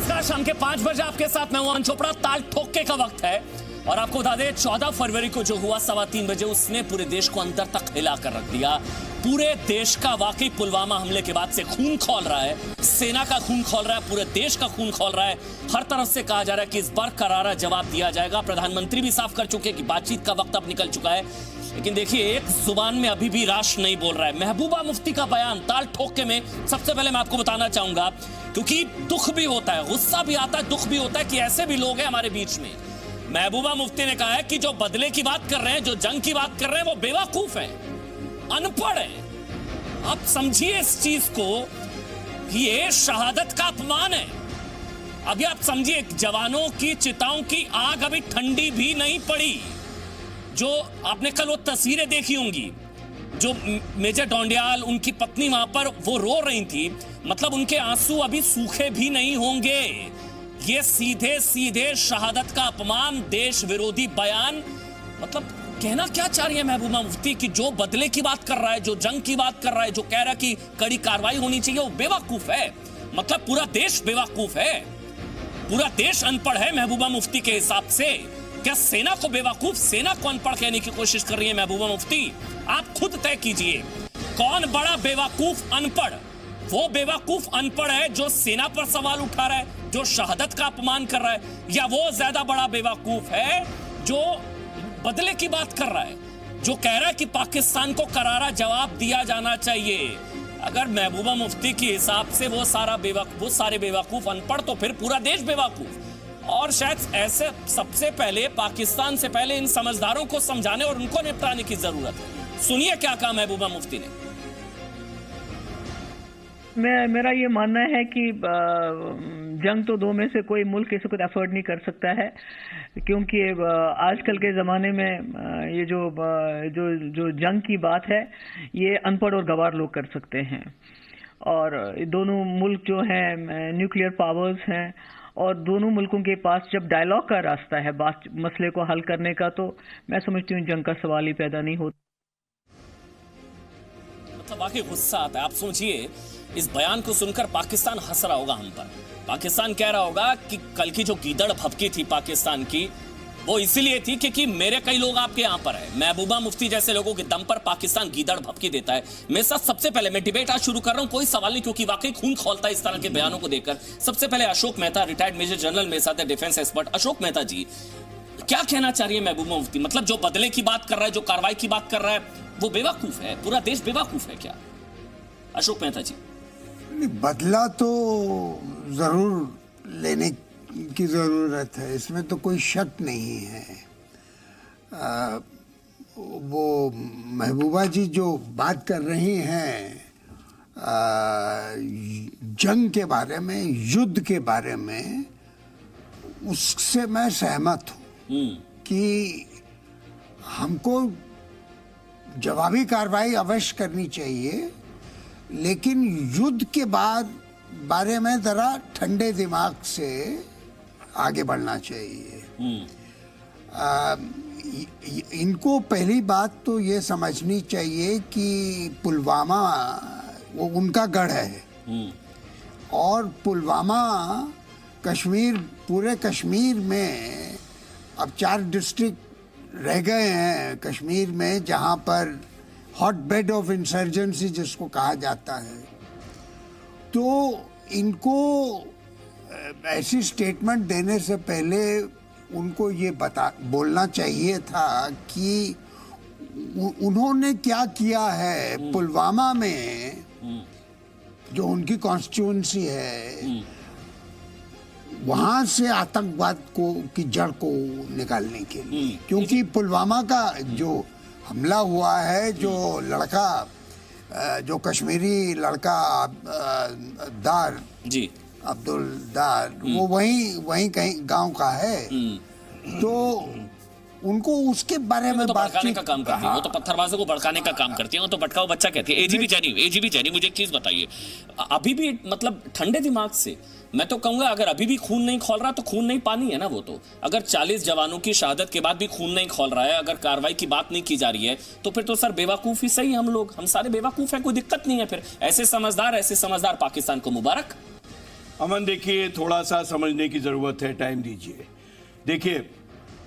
नमस्कार, शाम के 5 बजे आपके साथ मैं हूं अमन चोपड़ा। ताल ठोके का वक्त है और आपको बता दें 14 फरवरी को जो हुआ 3:15 बजे, उसने पूरे देश को अंदर तक हिला कर रख दिया। पूरे देश का वाकई पुलवामा हमले के बाद से खून खौल रहा है, सेना का खून खौल रहा है, पूरे देश का खून खौल रहा है। हर तरफ से कहा जा रहा है कि इस बार करारा जवाब दिया जाएगा। प्रधानमंत्री भी साफ कर चुके हैं कि बातचीत का वक्त अब निकल चुका है। लेकिन देखिए, एक जुबान में अभी भी राष्ट्र नहीं बोल रहा है। महबूबा मुफ्ती का बयान ताल ठोके में सबसे पहले मैं आपको बताना चाहूंगा, क्योंकि दुख भी होता है, गुस्सा भी आता है, दुख भी होता है कि ऐसे भी लोग हैं हमारे बीच में। महबूबा मुफ्ती ने कहा है कि जो बदले की बात कर रहे हैं, जो जंग की बात कर रहे हैं, वो बेवकूफ है, अनपढ़ है। आप समझिए इस चीज को कि ये शहादत का अपमान है। अभी आप समझिए, जवानों की चिताओं की आग अभी ठंडी भी नहीं पड़ी। जो आपने कल वो तस्वीरें देखी होंगी, जो मेजर डोंडियाल, उनकी पत्नी वहां पर वो रो रही थी, मतलब उनके आंसू अभी सूखे भी नहीं होंगे। ये सीधे सीधे शहादत का अपमान, देश विरोधी बयान। मतलब कहना क्या चाह रही है महबूबा मुफ्ती कि जो बदले की बात कर रहा है, जो जंग की बात कर रहा है, जो कह रहा है कि कड़ी कार्रवाई होनी चाहिए, वो बेवकूफ है। मतलब पूरा देश बेवकूफ है, पूरा देश अनपढ़ है महबूबा मुफ्ती के हिसाब से। क्या सेना को बेवकूफ, सेना को अनपढ़ कहने की कोशिश कर रही है महबूबा मुफ्ती? आप खुद तय कीजिए, कौन बड़ा बेवकूफ अनपढ़? वो बेवकूफ अनपढ़ है जो सेना पर सवाल उठा रहा है, जो शहादत का अपमान कर रहा है, या वो ज्यादा बड़ा बेवकूफ है जो बदले की बात कर रहा है, जो कह रहा है कि पाकिस्तान को करारा जवाब दिया जाना चाहिए? अगर महबूबा मुफ्ती के हिसाब से वो सारे बेवकूफ अनपढ़, तो फिर पूरा देश बेवकूफ। और शायद ऐसे सबसे पहले पाकिस्तान से पहले इन समझदारों को समझाने और उनको निपटाने की जरूरत है। सुनिए क्या कहा महबूबा मुफ्ती ने। मेरा ये मानना है कि जंग तो दो में से कोई मुल्क इसे कुछ अफोर्ड नहीं कर सकता है, क्योंकि आजकल के ज़माने में ये जो जंग की बात है, ये अनपढ़ और गंवार लोग कर सकते हैं। और दोनों मुल्क जो हैं न्यूक्लियर पावर्स हैं, और दोनों मुल्कों के पास जब डायलॉग का रास्ता है मसले को हल करने का, तो मैं समझती हूँ जंग का सवाल ही पैदा नहीं होता। मतलब वाकई गुस्सा आता है। आप सोचिए, इस बयान को सुनकर पाकिस्तान हंस रहा होगा हम पर। पाकिस्तान कह रहा होगा कि कल की जो गीदड़ भभकी थी पाकिस्तान की, वो इसीलिए थी क्योंकि मेरे कई लोग आपके यहां पर है। महबूबा मुफ्ती जैसे लोगों के दम पर पाकिस्तान गीदड़ भभकी देता है। मेरे साथ सबसे पहले मैं डिबेट आज शुरू कर रहा हूं, कोई सवाल नहीं, क्योंकि वाकई खून खौलता है इस तरह के बयानों को देखकर। सबसे पहले Ashok Mehta, retired major general, मेरे साथ है, डिफेंस एक्सपर्ट। अशोक मेहता जी, क्या कहना चाह रही है महबूबा मुफ्ती? मतलब जो बदले की बात कर रहा है, जो कार्रवाई की बात कर रहा है, वो बेवकूफ है? पूरा देश बेवकूफ है क्या? अशोक मेहता जी। बदला तो जरूर लेने की जरूरत है, इसमें तो कोई शक नहीं है। वो महबूबा जी जो बात कर रही हैं जंग के बारे में, युद्ध के बारे में, उससे मैं सहमत हूँ कि हमको जवाबी कार्रवाई अवश्य करनी चाहिए, लेकिन युद्ध के बारे में जरा ठंडे दिमाग से आगे बढ़ना चाहिए। इनको पहली बात तो ये समझनी चाहिए कि पुलवामा वो उनका गढ़ है, और पुलवामा कश्मीर, पूरे कश्मीर में अब 4 डिस्ट्रिक्ट रह गए हैं कश्मीर में, जहाँ पर हॉट बेड ऑफ इंसर्जेंसी जिसको कहा जाता है। तो इनको ऐसी स्टेटमेंट देने से पहले उनको ये बोलना चाहिए था कि उन्होंने क्या किया है पुलवामा में, जो उनकी कॉन्स्टिट्यूंसी है, वहां से आतंकवाद की जड़ को निकालने के लिए। क्योंकि पुलवामा का जो हमला हुआ है, जो लड़का, जो कश्मीरी लड़का दार जी, अब्दुल दार, वो वहीं कहीं गांव का है, तो उनको उसके बारे में तो भड़काने का काम करती है। हाँ। वो तो पत्थरबाजों को भड़काने का काम करती है, वो तो भटकाओ बच्चा कहती है। एजीबी जानी, मुझे एक चीज बताइए, अभी भी मतलब ठंडे दिमाग से मैं तो कहूंगा, अगर अभी भी खून नहीं खौल रहा तो खून नहीं पानी है ना वो तो। अगर 40 जवानों की शहादत के बाद भी खून नहीं खौल रहा है, अगर कार्रवाई की बात नहीं की जा रही है, तो फिर तो सर बेवकूफ ही सही, हम सारे बेवकूफ हैं, कोई दिक्कत नहीं है। फिर ऐसे समझदार पाकिस्तान को मुबारक। अमन देखिए, थोड़ा सा समझने की जरूरत है, टाइम दीजिए। देखिए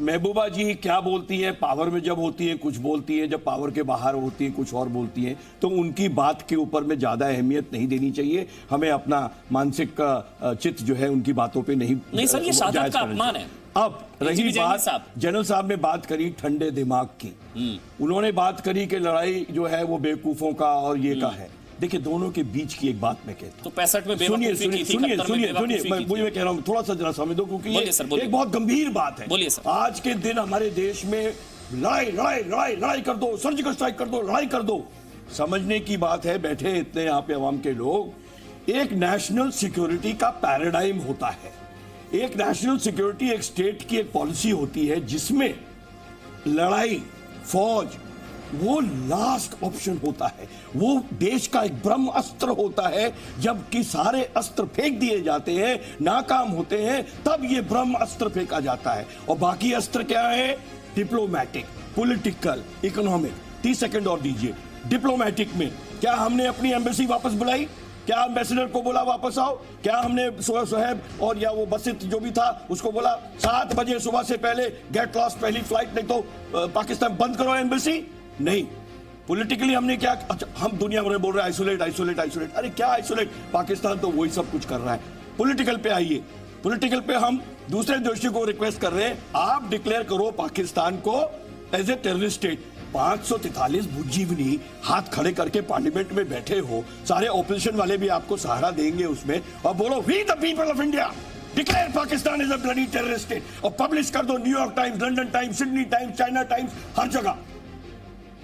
महबूबा जी क्या बोलती हैं, पावर में जब होती हैं कुछ बोलती हैं, जब पावर के बाहर होती हैं कुछ और बोलती हैं, तो उनकी बात के ऊपर में ज्यादा अहमियत नहीं देनी चाहिए। हमें अपना मानसिक चित्त जो है उनकी बातों पे नहीं सर, ये शहादत का अपमान है। अब रही बात, जनरल साहब ने बात करी ठंडे दिमाग की, उन्होंने बात करी कि लड़ाई जो है वो बेवकूफों का और ये का है। देखिए दोनों के बीच की एक बात मैं कहता हूं, तो 65 में सुनिए मैं कह रहा हूं, थोड़ा सा जरा समझ दो, क्योंकि ये एक बहुत गंभीर बात है। बोलिए सर। आज के दिन हमारे देश में लड़ाई लड़ाई लड़ाई लड़ाई कर दो, सर्जिकल स्ट्राइक कर दो, लड़ाई कर दो। समझने की बात है, बैठे इतने यहाँ पे अवाम के लोग, एक नेशनल सिक्योरिटी का पैराडाइम होता है। एक नेशनल सिक्योरिटी एक स्टेट की एक पॉलिसी होती है जिसमें लड़ाई, फौज वो लास्ट ऑप्शन होता है, वो देश का एक ब्रह्म अस्त्र होता है। जबकि सारे अस्त्र फेंक दिए जाते हैं, नाकाम होते हैं, तब ये ब्रह्म अस्त्र फेंका जाता है। और बाकी अस्त्र क्या है? Diplomatic, political, economic. 30 सेकंड और दीजिए। डिप्लोमैटिक में क्या हमने अपनी एम्बेसी वापस बुलाई? क्या एम्बेसडर को बोला वापस आओ? क्या हमने सोहेब और या वो बसित जो भी था उसको बोला 7 बजे सुबह से पहले गेट लॉस्ट पहली फ्लाइट, नहीं तो पाकिस्तान बंद करो एम्बेसी? नहीं। पॉलिटिकली हमने क्या, अच्छा हम दुनिया भर में बोल रहे हैं आइसोलेट आइसोलेट आइसोलेट, अरे क्या आइसोलेट? पाकिस्तान तो वही सब कुछ कर रहा है। पॉलिटिकल पे आइए, पॉलिटिकल पे हम दूसरे देशों को रिक्वेस्ट कर रहे हैं, आप डिक्लेयर करो पाकिस्तान को एज ए टेररिस्ट स्टेट। 543 बुद्धिजीवी हाथ खड़े करके पार्लियामेंट में बैठे हो, सारे ऑपोजिशन वाले भी आपको सहारा देंगे उसमें, और बोलो we the people of India declare Pakistan is a bloody terrorist state, और पब्लिश कर दो New York Times, London Times, Sydney Times, China Times, हर जगह।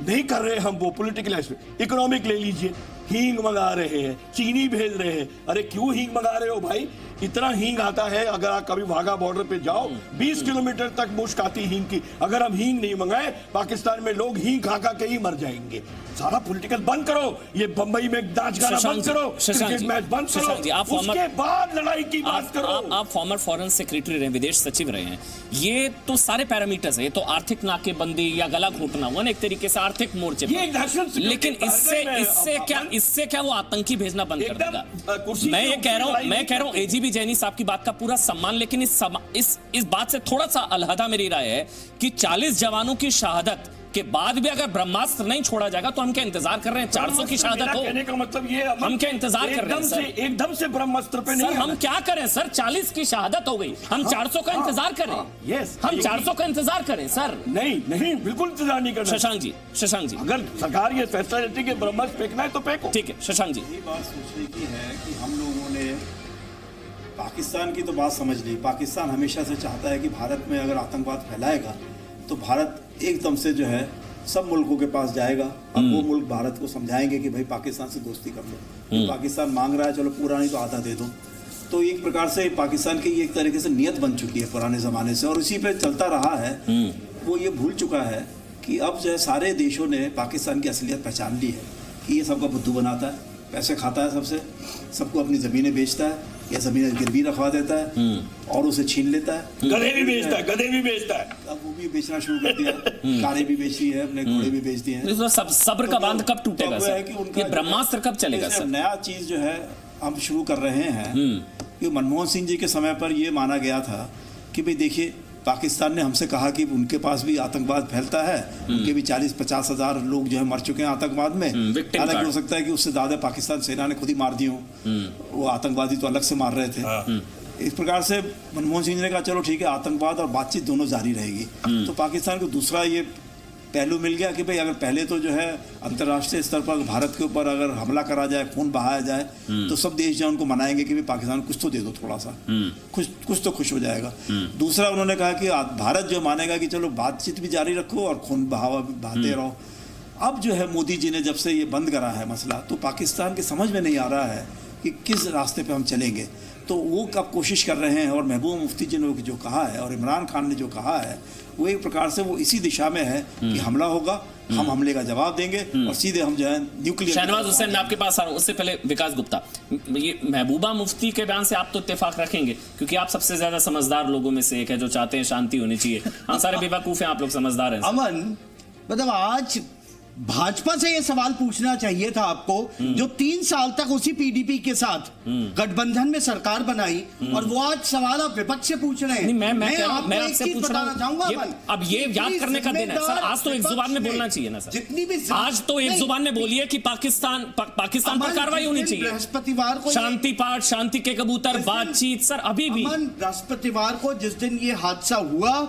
नहीं कर रहे हम वो पॉलिटिकल। इकोनॉमिक ले लीजिए, हींग मंगा रहे हैं, चीनी भेज रहे हैं। अरे क्यों हींग मंगा रहे हो भाई? इतना हींग आता है, अगर आप कभी वाघा बॉर्डर पे जाओ 20 किलोमीटर तक मुश्क आती हींग की। अगर हम हींग नहीं मंगाए, पाकिस्तान में लोग हींग खा खा के ही मर जाएंगे। सारा पॉलिटिकल बंद करो, ये बंबई में नाच गाना बंद करो, क्रिकेट मैच बंद करो, उसके बाद लड़ाई की बात करो। आप फॉर्मर फॉरेन सेक्रेटरी रहे, विदेश सचिव रहे हैं, ये तो सारे पैरामीटर्स है, ये तो आर्थिक नाकेबंदी या गला घोटना हुआ ना एक तरीके से आर्थिक मोर्चे पर। लेकिन इससे क्या वो आतंकी भेजना बंद कर देगा? मैं ये कह रहा हूं एजीबी जैनी साहब की बात का पूरा सम्मान, लेकिन इस बात से थोड़ा सा अलहदा मेरी राय है कि 40 जवानों की शहादत के बाद भी अगर ब्रह्मास्त्र नहीं छोड़ा जाएगा तो हम क्या इंतजार कर रहे हैं 400 की शहादत हो? कहने का मतलब ये हम क्या इंतजार कर रहे हैं सर? एकदम से ब्रह्मास्त्र पे नहीं, हम क्या करें सर? 40 की शहादत हो गई, हम 400 का इंतजार करें? यस, हम 400 का इंतजार करें सर? नहीं बिल्कुल इंतजार नहीं करना। शशांक जी अगर सरकार ये फैसला लेती है कि ब्रह्मास्त्र फेंकना है तो फेंको। ठीक है शशांक जी, ये बात सोचने की है कि हम लोगों ने पाकिस्तान की तो बात समझ ली। पाकिस्तान हमेशा से चाहता है कि भारत में अगर आतंकवाद फैलाएगा तो भारत एकदम से जो है सब मुल्कों के पास जाएगा और वो मुल्क भारत को समझाएंगे कि भाई पाकिस्तान से दोस्ती कर लो। पाकिस्तान मांग रहा है, चलो पूरा नहीं तो आधा दे दो। तो एक प्रकार से पाकिस्तान की एक तरीके से नियत बन चुकी है पुराने ज़माने से, और इसी पे चलता रहा है। वो ये भूल चुका है कि अब जो है सारे देशों ने पाकिस्तान की असलियत पहचान ली है कि ये सबका बुद्धू बनाता है, पैसे खाता है सबसे, सबको अपनी ज़मीनें बेचता है या ज़मीनें गिरवी रखवा देता है और उसे छीन लेता है। गधे भी बेचता है। अब वो भी बेचना शुरू कर दिया, कारें भी बेचती है, अपने घोड़े भी बेचती हैं। तो सब्र का बांध कब टूटेगा सर? ये ब्रह्मास्त्र कब चलेगा सर? नया चीज जो है हम शुरू कर रहे हैं कि मनमोहन सिंह जी के समय पर ये माना गया था कि भाई देखिए पाकिस्तान ने हमसे कहा कि उनके पास भी आतंकवाद फैलता है, उनके भी 40-50 हज़ार लोग जो है मर चुके हैं आतंकवाद में। हालांकि हो सकता है कि उससे ज़्यादा पाकिस्तान सेना ने खुद ही मार दी हो, वो आतंकवादी तो अलग से मार रहे थे। इस प्रकार से मनमोहन सिंह ने कहा चलो ठीक है, आतंकवाद और बातचीत दोनों जारी रहेगी। तो पाकिस्तान को दूसरा ये पहलू मिल गया कि भाई अगर पहले तो जो है अंतर्राष्ट्रीय स्तर पर भारत के ऊपर अगर हमला करा जाए, खून बहाया जाए, तो सब देश जो उनको मनाएंगे कि भाई पाकिस्तान कुछ तो दे दो, थोड़ा सा कुछ तो खुश हो जाएगा। दूसरा उन्होंने कहा कि भारत जो मानेगा कि चलो बातचीत भी जारी रखो और खून बहावा भी बहाते रहो। अब जो है मोदी जी ने जब से ये बंद करा है मसला, तो पाकिस्तान के समझ में नहीं आ रहा है कि किस रास्ते पे हम चलेंगे। तो वो अब कोशिश कर रहे हैं, और महबूबा मुफ्ती जी ने जो कहा है और इमरान खान ने जो कहा है वो एक प्रकार से वो इसी दिशा में है कि हमला होगा, हम हमले का जवाब देंगे और सीधे हम जो है न्यूक्लियर। शहनवाज हुसैन, मैं आपके पास आ रहा हूं, उससे पहले विकास गुप्ता, ये महबूबा मुफ्ती के बयान से आप तो इत्तेफाक रखेंगे क्योंकि आप सबसे ज्यादा समझदार लोगों में से एक है जो चाहते हैं शांति होनी चाहिए। हम सारे बेवकूफ हैं, आप लोग समझदार हैं। अमन, मतलब आज भाजपा से ये सवाल पूछना चाहिए था आपको, जो 3 साल तक उसी पीडीपी के साथ गठबंधन में सरकार बनाई, और वो आज सवाल आप विपक्ष से पूछ रहे हैं। नहीं, मैं आपसे पूछ रहा बताना चाहूंगा हूं, अब ये याद करने का दिन है सर। आज तो एक जुबान में बोलना चाहिए ना सर, जितनी भी आज तो एक जुबान में बोलिए कि पाकिस्तान पर कार्रवाई होनी चाहिए। बृहस्पतिवार को शांति पाठ, शांति के कबूतर, बातचीत सर अभी भी। बृहस्पतिवार को जिस दिन ये हादसा हुआ,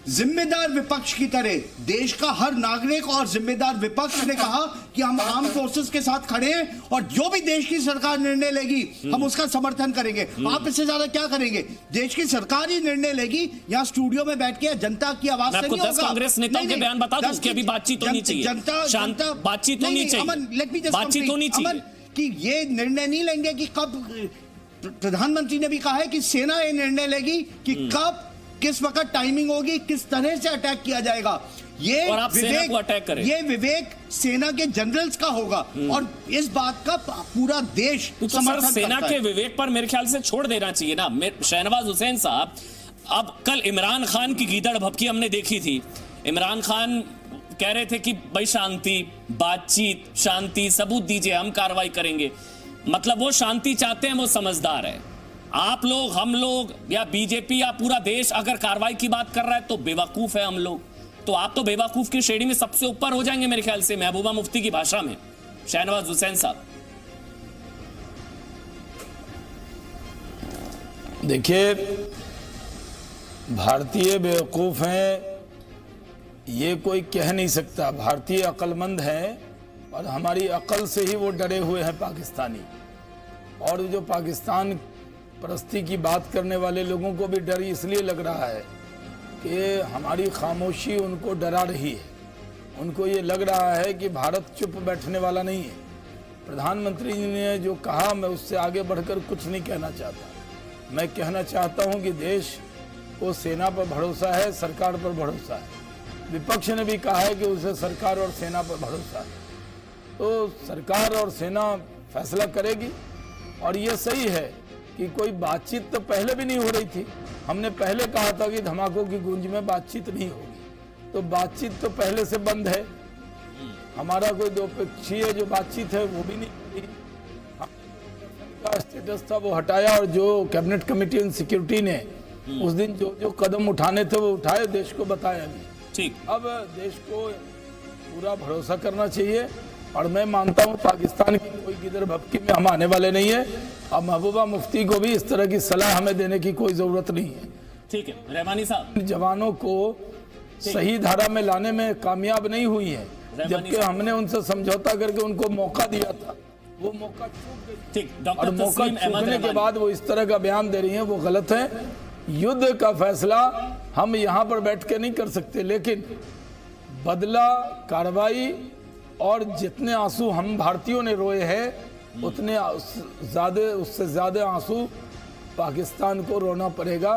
जिम्मेदार विपक्ष की तरह देश का हर नागरिक और जिम्मेदार विपक्ष ने कहा कि हम आर्म फोर्सेस के साथ खड़े हैं और जो भी देश की सरकार निर्णय लेगी हम उसका समर्थन करेंगे। आप इससे ज्यादा क्या करेंगे? देश की सरकार ही निर्णय लेगी, यहाँ स्टूडियो में बैठ के जनता की आवाज से नहीं होगा। कांग्रेस नेताओं के बयान बता दूं, उसकी अभी बातचीत होनी चाहिए, जनता बातचीत होनी चाहिए, बातचीत होनी चाहिए कि ये निर्णय नहीं लेंगे कि कब, प्रधानमंत्री ने भी कहा है कि सेना ये निर्णय लेगी कि कब किस वक्त टाइमिंग होगी, किस तरह से अटैक किया जाएगा। ये और आप सेना को अटैक करें, ये विवेक सेना के जनरल्स का होगा और इस बात का पूरा देश समर्थन सेना करता के है। विवेक पर मेरे ख्याल से छोड़ देना चाहिए ना। शहनवाज हुसैन साहब, अब कल इमरान खान की गीदड़ भभकी हमने देखी थी। इमरान खान कह रहे थे कि भाई शांति, बातचीत, शांति, सबूत दीजिए, हम कार्रवाई करेंगे। मतलब वो शांति चाहते हैं, वो समझदार है। आप लोग, हम लोग या बीजेपी या पूरा देश अगर कार्रवाई की बात कर रहा है तो बेवकूफ है हम लोग। तो आप तो बेवकूफ की श्रेणी में सबसे ऊपर हो जाएंगे मेरे ख्याल से, महबूबा मुफ्ती की भाषा में। शहनवाज हुसैन साहब, देखिए, भारतीय बेवकूफ हैं ये कोई कह नहीं सकता। भारतीय अक्लमंद हैं और हमारी अकल से ही वो डरे हुए हैं पाकिस्तानी। और जो पाकिस्तान परस्ती की बात करने वाले लोगों को भी डर इसलिए लग रहा है कि हमारी खामोशी उनको डरा रही है। उनको ये लग रहा है कि भारत चुप बैठने वाला नहीं है। प्रधानमंत्री जी ने जो कहा, मैं उससे आगे बढ़कर कुछ नहीं कहना चाहता। मैं कहना चाहता हूं कि देश को सेना पर भरोसा है, सरकार पर भरोसा है। विपक्ष ने भी कहा है कि उसे सरकार और सेना पर भरोसा है। तो सरकार और सेना फैसला करेगी। और ये सही है कि कोई बातचीत तो पहले भी नहीं हो रही थी। हमने पहले कहा था कि धमाकों की गूंज में बातचीत नहीं होगी, तो बातचीत तो पहले से बंद है। हमारा कोई द्विपक्षीय जो बातचीत है वो भी नहीं हुई। का स्टेटस था वो हटाया, और जो कैबिनेट कमेटी ऑन सिक्योरिटी ने उस दिन जो कदम उठाने थे वो उठाए, देश को बताया भी। ठीक, अब देश को पूरा भरोसा करना चाहिए। और मैं मानता हूं पाकिस्तान की कोई गिदड़ भपकी में हम आने वाले नहीं है। अब महबूबा मुफ्ती को भी इस तरह की सलाह हमें देने की कोई जरूरत नहीं है। ठीक है रहमानी साहब, जवानों को सही धारा में लाने में कामयाब नहीं हुई है, जबकि हमने उनसे समझौता करके उनको मौका दिया था, वो मौका चूक गई। ठीक, और डॉक्टर मौका तस्लीम अहमद चूकने के रहमानी, बाद वो इस तरह का बयान दे रही हैं, वो गलत है। युद्ध का फैसला हम यहाँ पर बैठ के नहीं कर सकते, लेकिन बदला, कार्रवाई और जितने आंसू हम भारतीयों ने रोए हैं उतने उससे ज्यादा आंसू पाकिस्तान को रोना पड़ेगा।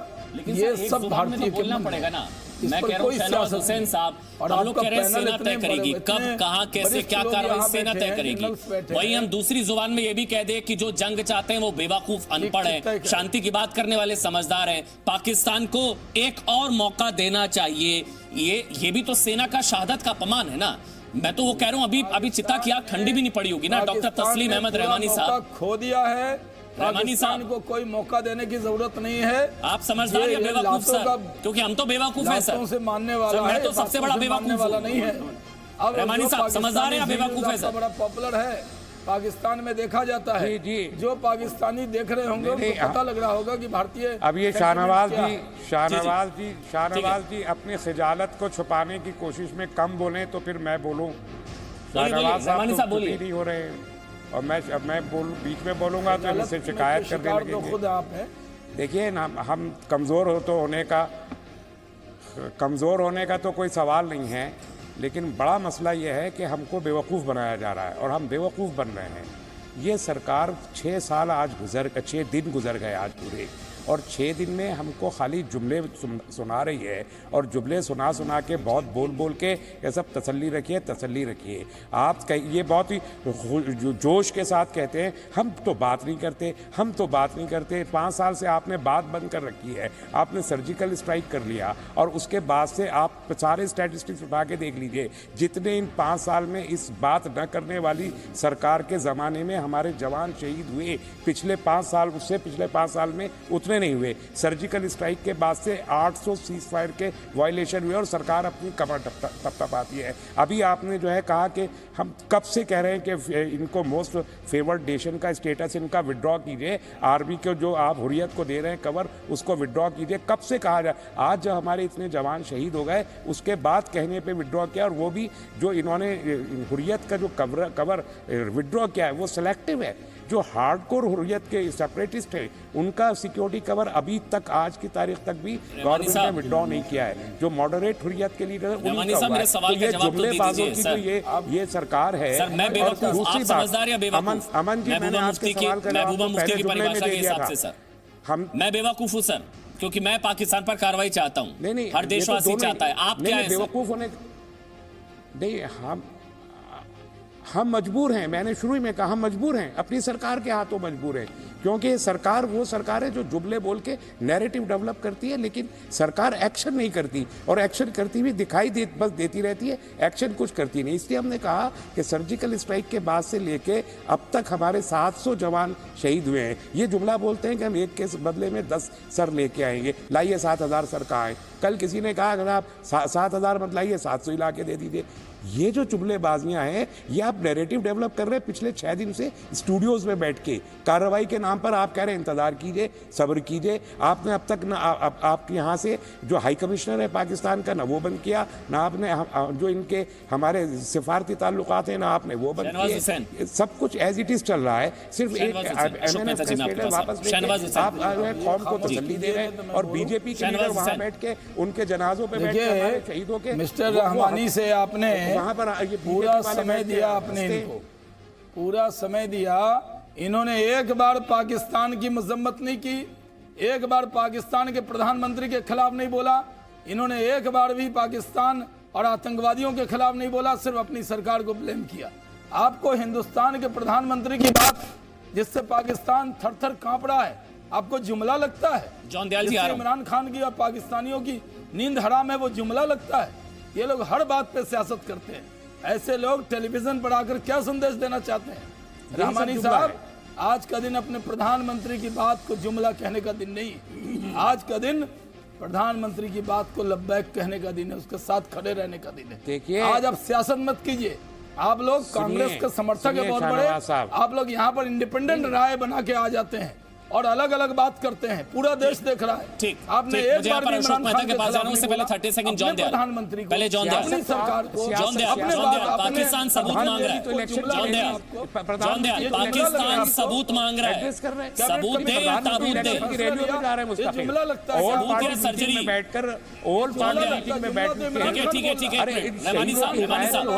ये सब भारतीय बोलना पड़ेगा ना। मैं कह रहा हूं शहनवाज हुसैन साहब, और हम लोग कह रहे हैं आपका सेना पैनल तय इतने करेगी, बड़े, कब, कहां, कैसे, क्या कार्रवाई सेना तय करेगी। वही हम दूसरी जुबान में ये भी कह दे कि जो जंग चाहते हैं वो बेवकूफ, अनपढ़ है, शांति की बात करने वाले समझदार हैं। पाकिस्तान को एक और मौका देना चाहिए। ये भी तो सेना का शहादत का अपमान है ना। मैं तो वो कह रहा हूं, अभी चिता की आग ठंडी भी नहीं पड़ी होगी ना। डॉक्टर तस्लीम अहमद रहमानी साहब, खो दिया है। रहमानी साहब को कोई मौका देने की जरूरत नहीं है। आप समझदार या बेवकूफ सर? क्योंकि हम तो बेवकूफ हैं सर। से मानने वाला मैं तो सबसे बड़ा बेवकूफ वाला नहीं है। अब रहमानी साहब समझदार है या बेवकूफ है सर? बड़ा पॉपुलर है, पाकिस्तान में देखा जाता है। जी। जो पाकिस्तानी देख रहे होंगे उनको पता लग रहा होगा कि भारतीय। अब ये शाहनवाज जी अपनी खिजालत को छुपाने की कोशिश में कम बोलें तो फिर मैं बोलूं। शाहनवाज साहब बोलिए नहीं हो रहे हैं और मैं बीच में बोलूंगा तो मुझसे शिकायत करने लगेंगे। खुद आप हैं। देखिए ना, हम कमज़ोर होने का तो कोई सवाल नहीं है, लेकिन बड़ा मसला यह है कि हमको बेवकूफ़ बनाया जा रहा है और हम बेवकूफ़ बन रहे हैं। ये सरकार 6 दिन गुजर गए आज पूरे, और 6 दिन में हमको खाली जुमले सुना रही है, और जुमले सुना सुना के बहुत बोल बोल के ये सब तसल्ली रखिए, तसल्ली रखिए। आप ये बहुत ही जोश के साथ कहते हैं हम तो बात नहीं करते, हम तो बात नहीं करते। 5 साल से आपने बात बंद कर रखी है, आपने सर्जिकल स्ट्राइक कर लिया, और उसके बाद से आप सारे स्टैटिस्टिक्स उठा के देख लीजिए, जितने इन 5 साल में इस बात न करने वाली सरकार के ज़माने में हमारे जवान शहीद हुए, पिछले 5 साल, उससे पिछले 5 साल में उतने नहीं हुए। सर्जिकल स्ट्राइक के बाद से 800 सीज फायर के वायलेशन हुए और सरकार अपनी कमर टपटपाती है। अभी आपने जो है कहा कि हम कब से कह रहे हैं कि इनको मोस्ट फेवर्ड नेशन का स्टेटस इनका विड्रॉ कीजिए, आर्मी को जो आप हुर्रियत को दे रहे हैं कवर, उसको विड्रॉ कीजिए। कब से कहा जाए? आज जब हमारे इतने जवान शहीद हो गए उसके बाद कहने पे विड्रॉ किया, और वो भी जो इन्होंने हुर्रियत का जो कवर विड्रॉ किया है वो सिलेक्टिव है। जो हार्डकोर हुर्रियत के सेपरेटिस्ट है उनका सिक्योरिटी कवर अभी तक, आज की तारीख तक भी गवर्नमेंट ने विड्रॉ नहीं किया है। जो मॉडरेट हुर्रियत के लीडर है उनका हुआ है। तो ये जुमलेबाजों की जो ये सरकार है। सर, मैं बेवकूफ, आप समझदार या बेवकूफ? अमन जी, मैंने आपके सवाल का महबूबा मुफ्ती की परिभाषा के हिसाब से सर हम, मैं बेवकूफ हूँ सर, क्योंकि मैं पाकिस्तान पर कार्रवाई चाहता हूँ। नहीं, हर देशवासी चाहता है। आप क्या है बेवकूफ होने? नहीं, हम मजबूर हैं। मैंने शुरू में कहा हम मजबूर हैं, अपनी सरकार के हाथों मजबूर हैं, क्योंकि सरकार वो सरकार है जो जुमले बोल के नैरेटिव डेवलप करती है, लेकिन सरकार एक्शन नहीं करती, और एक्शन करती हुई दिखाई बस देती रहती है, एक्शन कुछ करती नहीं। इसलिए हमने कहा कि सर्जिकल स्ट्राइक के बाद से लेके अब तक हमारे 700 जवान शहीद हुए हैं। ये जुमला बोलते हैं कि हम एक के बदले में 10 सर लेके आएंगे, लाइए 7000 सर कहाँ है? कल किसी ने कहा अगर आप 7000 मत लाइए 700 ही ला के दे दीजिए। ये जो जुमलेबाजियां हैं ये आप नैरेटिव डेवलप कर रहे हैं पिछले 6 दिन से स्टूडियोज में बैठ के। कार्रवाई के नाम पर आप कह रहे हैं इंतजार कीजिए, सब्र कीजिए। आपने अब तक ना आपके यहाँ से जो हाई कमिश्नर है पाकिस्तान का, ना वो बंद किया, ना आपने जो इनके हमारे सिफारती ताल्लुकात हैं ना आपने वो बंद किए। सब कुछ एज इट इज चल रहा है। सिर्फ एक वापस आप कौम को तसल्ली दे रहे हैं, और बीजेपी के लीडर वहाँ बैठ के उनके जनाजों पे बैठ के शहीदों के। मिस्टर रहमानी से आपने वहां पर पूरा समय दिया, आपने इनको पूरा समय दिया। इन्होंने एक बार पाकिस्तान की मजम्मत नहीं की, एक बार पाकिस्तान के प्रधानमंत्री के खिलाफ नहीं बोला, इन्होंने एक बार भी पाकिस्तान और आतंकवादियों के खिलाफ नहीं बोला, सिर्फ अपनी सरकार को ब्लेम किया। आपको हिंदुस्तान के प्रधानमंत्री की बात जिससे पाकिस्तान थर थर कांप रहा है, आपको जुमला लगता है? जॉन दयाल जी, इमरान खान की और पाकिस्तानियों की नींद हराम है, वो जुमला लगता है? ये लोग हर बात पे सियासत करते हैं। ऐसे लोग टेलीविजन पर आकर क्या संदेश देना चाहते हैं? रहमानी साहब, आज का दिन अपने प्रधानमंत्री की बात को जुमला कहने का दिन नहीं, आज का दिन प्रधानमंत्री की बात को लब्बैक कहने का दिन है, उसके साथ खड़े रहने का दिन है। देखिए, आज आप सियासत मत कीजिए। आप लोग कांग्रेस के समर्थक है बहुत बड़े, आप लोग यहाँ पर इंडिपेंडेंट राय बना के आ जाते हैं और अलग अलग बात करते हैं, पूरा देश देख रहा है। ठीक, आपने एक बार भी अशोक मेहता के पास जाने से पहले 30 सेकंड जॉन दयाल, प्रधानमंत्री को, पहले जॉन दयाल, अपनी सरकार को, जॉन दयाल, पाकिस्तान सबूत मांग रहा है। जॉन दयाल, पाकिस्तान सबूत मांग रहा है, सबूत दे या ताबूत दे? जुमला लगता है सबूत या सर्जरी में बैठकर ऑल पार्टी मीटिंग में बैठ, ठीक है, रहमानी साहब,